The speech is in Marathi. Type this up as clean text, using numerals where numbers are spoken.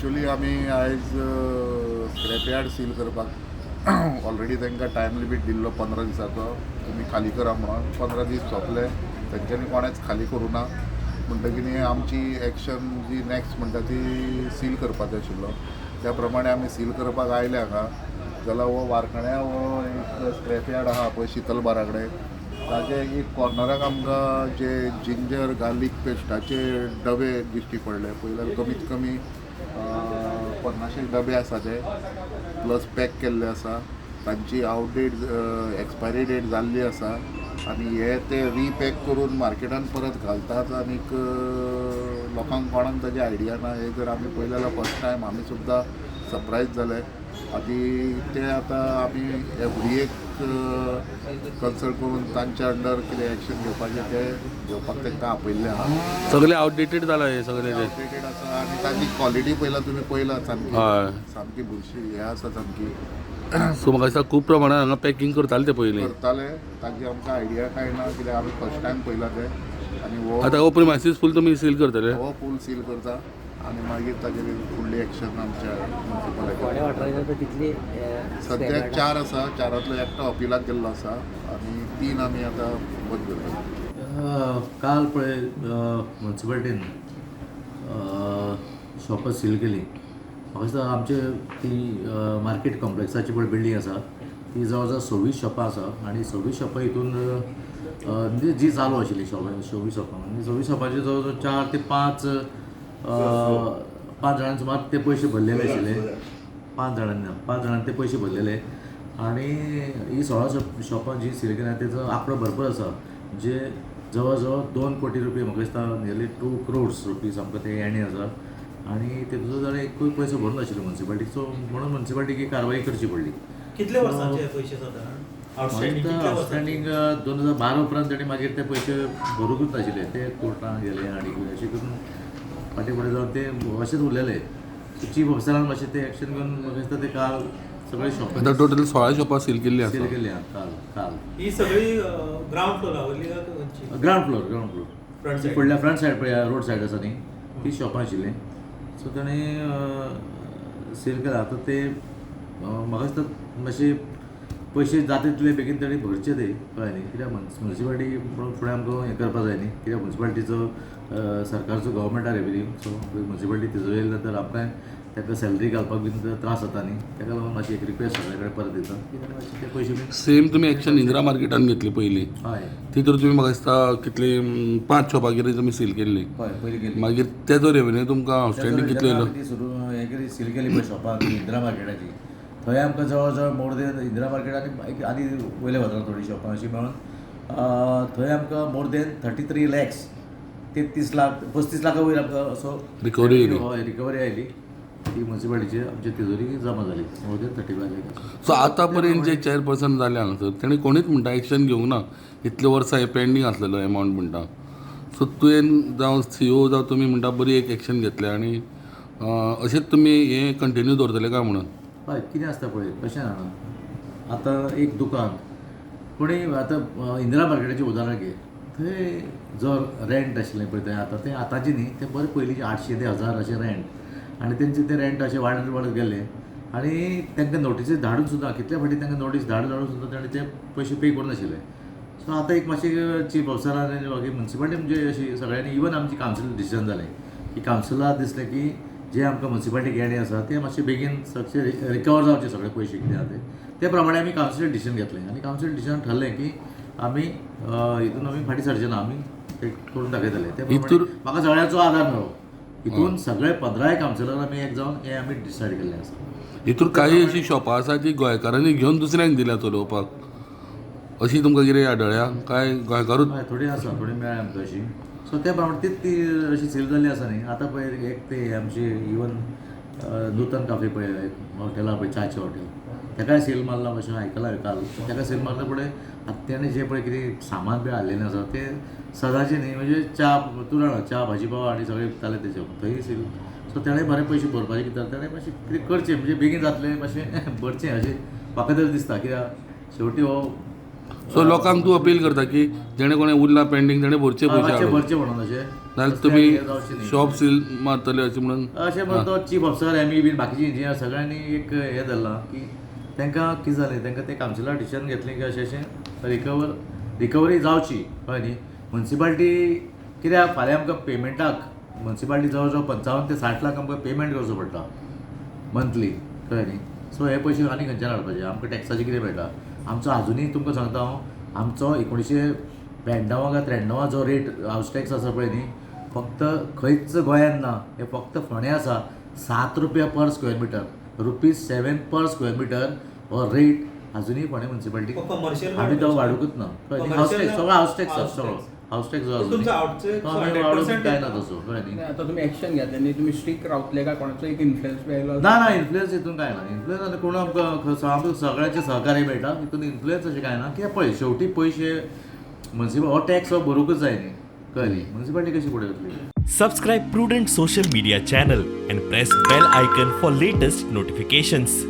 एक्चुअली आमी आयज स्क्रॅपयार्ड सील करपाक ऑलरेडी तांकां टायम लिमीट दिल्लो 15 दिसाचो. तुमी खाली करा म्हणून 15 दीस सोंपले, तेंच्यांनी कोणेच खाली करूं ना. म्हणटकीर आमची एक्शन जी नॅक्स्ट म्हणटा ती सील करपाचो आशिल्लो. त्या प्रमाणे आमी सील करपाक आयले हांगा. जाल्यार हो वारकण्या हो एक स्क्रॅपयार्ड आहा पळय शीतलबारा कडेन, ताजे एक कॉर्नराक आमकां जे जिंजर गार्लीक पेस्टाचे डबे दिश्टी पडले. पयल्यार कमीत कमी 50 डबे आसा ते, प्लस पॅक केल्ले आसा. तांची आउटडेट एक्सपायरी डेट जाल्ली आसा आनी हे ते रिपॅक करून मार्केटान परत घालतात. आनीक लोकांक कोणाक ताजी आयडिया ना. हे जर आमी पळयलें जाल्यार फर्स्ट टायम आमी सुद्दां सरप्रायज जाले. आनी ते आतां आमी एफडीएक कन्सल्ट करून तांच्या अंडर कितें एक्शन घेवपाचें तें घेवपाक तांकां आपयल्लें आहा. सगळे आउटडेटेड जाला हे सगळे ते. आउटडेटेड आसा आनी तांची क्वॉलिटी पयला तुमी पयला सामकी हय. सामकी बुरशी हे आसा सामकी. सो म्हाका दिसता खूब प्रमाणात हांगा पॅकिंग करताले ते पयलीं. करताले ताजी आमकां आयडिया काय ना, कित्याक आमी फर्स्ट टायम पयला ते. आनी हो आतां हो प्रिमायसीस फूल तुमी सील करतले. हो फूल सील करता आनी मागीर ताजेर फुडली एक्शन आमच्या थोड्या वाठारांत कितली सद्याक 4 आसा. 4रांतलो एकटो अपिलाक गेल्लो आसा आनी 3 आमी आतां बंद करता. काल पळय म्युन्सिपाल्टीन शॉपां सील केली. म्हाका दिसता आमचे ती मार्केट कॉम्प्लेक्साची पळय बिल्डींग आसा ती जवळ जवळ 26 शॉपां आसा आनी 26 शॉपां हितून म्हणजे जी चालू आशिल्ली शॉपां 26 शॉपां आनी 26 शॉपांचे जवळ जवळ 4 ते 5 जाणांनी सुमार ते पयशे भरलेले आशिल्ले. 5 जाणांनी ते पयशे भरलेले आनी ही 16 शॉपां जी सील केल्या तेचो आंकडो भरपूर आसा. म्हणजे जवळ जवळ 2 कोटी रुपया म्हाका दिसता नियरली 2 crores रुपीज आमकां ते येणे आसा. आनी तेजो जाल्यार एकूय पयसो भरूंक नाशिल्लो म्युन्सिपाल्टीचो, म्हणून म्युन्सिपाल्टीक ही कारवाई करची पडली. कितले वर्सांचे पयशे सादारण आउटस्टँडींग 2012 उपरांत ताणें मागीर ते पयशे भरूंकूच नाशिल्ले. ते कोर्टान गेले आनी अशें करून फाटीं फुडें जावन ते अशेंच उरलेले. चीफ ऑफिसरान मातशें ते एक्शन घेवन म्हाका दिसता ते काल सगळे शॉपां आतां टोटल 16 शॉपां सील केल्ली सील आसा. केल्ली आहा काल. ही सगळी ग्राउंड फ्लोरावरली काय खंयची? Ground floor Front side. फुडल्या फ्रंट सायड पळय रोड सायड आसा न्ही ती शॉपां आशिल्ली. सो ताणें सील केला. आतां ते म्हाका दिसता मातशे पयशे जाता तितले बेगीन ताणें भरचे ते कळ्ळें न्ही. कित्याक म्युन्सिपाल्टी फुडें आमकां हें करपा जाय न्ही. कित्याक म्युन्सिपाल्टीचो सरकारचो गव्हर्मेंटा रेवेन्यू. सो म्युन्सिपाल्टी तिजो येयले नंतर आमकां ताका सॅलरी घालपाक बीन त्रास जाता न्ही. ताका लागून मातशी एक रिक्वेस्ट सगळे कडेन परत दिता की ताणें मातशे ते पयशे बीन सेम तुमी एक्शन इंदिरा मार्केटान घेतली पयलीं. हय ती तर तुमी म्हाका दिसता कितली 5 शॉपां कितें तुमी सील केल्ली. हय पयलीं गेली. मागीर तेजो रेवेन्यू तुमकां आउटस्टँडींग कितलो येयलो? ती सुरू हें केली सील केली पळय शॉपां इंदिरा मार्केटाची. थंय आमकां जवळ जवळ मोर देन इंदिरा मार्केटान आनी वयले वतां थोडीं शॉपां अशीं मेळून थंय आमकां मोर देन 33 lakhs 33 लाख 35 लाखा वयर आमकां असो Recovery येयली. हय रिकवरी आयली. ती म्युन्सिपाल्टीची आमच्या तिजोरी जमा जाली मोर देन 35 lakhs. सो आतां पर्यंत जे चेअरपर्सन जाले हांगासर तेणी कोणीच म्हणटा एक्शन घेवंक ना. इतले वर्सां हे पेंडींग आसलेलो एमावंट म्हणटा. सो तुवें जावं CEO जावं तुमी म्हणटा बरी एक एक्शन घेतले आनी अशेंच तुमी हें कंटिन्यू दवरतले काय म्हणून? हय कितें आसता पळय कशें जाणा आतां एक दुकान कोणी आतां इंदिरा मार्केटाचें उदाहरण घे. थंय जो रेंट आशिल्लें पळय थंय आतां तें आतांचें न्ही तें बरें पयलींचें 800 ते 1000 अशें रेंट आनी तेंचें तें रेंट अशें वाडत गेलें आनी तांकां नोटीसी धाडून सुद्दां कितल्या फावटी तांकां नोटीस धाडून सुद्दां ताणें ते पयशे पे करूनाशिल्ले. सो आतां एक मातशें चीफ ऑफिसरान आनी मागीर म्युन्सिपाल्टी म्हणजे अशी सगळ्यांनी इवन आमची कावन्सिल डिसिजन जालें की कावन्सिलाक दिसलें की जे आमकां म्युन्सिपाल्टीक येणे आसा ते मातशे बेगीन सगळे रिकवर जावचे सगळे पयशे कितें आहा ते प्रमाणे आमी कावन्सिल डिसिजन घेतलें आनी कावन्सिल डिसिजन ठरलें की आमी हितून आमी फाटीं सरचे ना. आमी ते करून दाखयतले. ते हितूर- म्हाका सगळ्यांचो आदार मेळ्ळो. हितून सगळे 15 कावन्सिलर आमी एक जावन हें आमी डिसायड केल्लें आसा. हितूर काही अशी शॉपां आसा जी गोंयकारांनी घेवन दुसऱ्यांक दिल्या चलोवपाक, अशी तुमकां कितें आढळ्या काय गोंयकारूच? हय थोडी आसा थोडी मेळ्ळ्या आमकां अशी. सो त्या प्रमाणे ती अशी सील जाल्ली आसा न्ही. आतां पळय एक ते आमचे इवन नूतन काफे पळय हॉटेल आहा पळय च्याचें हॉटेल ताकाय सील मारला अशें आयकलां हांवें काल. ताका सील मारले फुडें आतां तेणें जें पळय कितें सामान बी हाडलेलें आसा तें सदांचें न्ही. म्हणजे च्या तूं जाणा च्या भाजी पाव आनी सगळें विकताले तेजे थंय सील. सो तेणें बरें पयशे भरपाचे कितें ताणें मातशें कितें करचें म्हणजे बेगीन जातलें मातशें भरचें अशें म्हाका तर दिसता. कित्याक शेवटी हो सो लोकांक तूं अपील करता की जेणे कोणें उरला पेंडींग तेणे भरचे पयशे मातशें हाडून भरचें म्हणून अशें नाल्यार कसलें तुमी हें जावचें न्ही. शॉप सील मारतले अशें म्हणून अशें म्हणून तो चीफ ऑफिसर एम.ई. बीन बाकीचे इंजिनियर सगळ्यांनी एक हें धरलां की तांकां कितें जालें तांकां ते कावन्सिलान डिसिजन घेतलें की अशें रिकवरी जावची कळ्ळें न्ही. म्युन्सिपाल्टी कित्याक फाल्यां आमकां पेमेंटाक म्युन्सिपाल्टी जवळ जवळ 55 ते 60 लाख आमकां पेमेंट करचो पडटा मंथली कळ्ळें न्ही. सो हे पयशे आनी खंयच्यान हाडपाचे आमकां टॅक्साचे कितें मेळटा. आमचो अजुनूय तुमकां सांगता हांव आमचो 1992 काय 93 जो रेट हावस टॅक्स आसा पळय न्ही फक्त खंयच गोंयांत ना. हे फक्त फोंड्या आसा ₹7 per square metre ₹7 per square metre हो रेट अजूनही फोंड्या म्युन्सिपाल्टी commercial आम्ही तो वाडूंकच ना. हावस टॅक्स सगळो हावस टॅक्स house सगळो tax. हावस टॅक्स जो पण तुमचा outcheck तो आमी 100% वाडूंक काय ना तसो कळ्ळें न्ही. आता तुम्ही ऍक्शन घेतले न्ही तुम्ही स्ट्रिक्ट रावतले काय कोणाचो एक इन्फ्लुएन्स मेळलो ना इन्फ्लुएन्स हितून काय ना. इन्फ्लुएन्स आनी कोण आमकां सगळ्यांचे सहकार्य मेळटा हितून इन्फ्लुएन्स अशें काय ना. कित्याक पळय शेवटी पयशे म्युन्सिपल हो टॅक्स हो भरूंकच जाय न्ही कळ्ळें न्ही. म्युन्सिपाल्टी कशी फुडें वतली. Subscribe Prudent social media channel and press bell icon for latest notifications.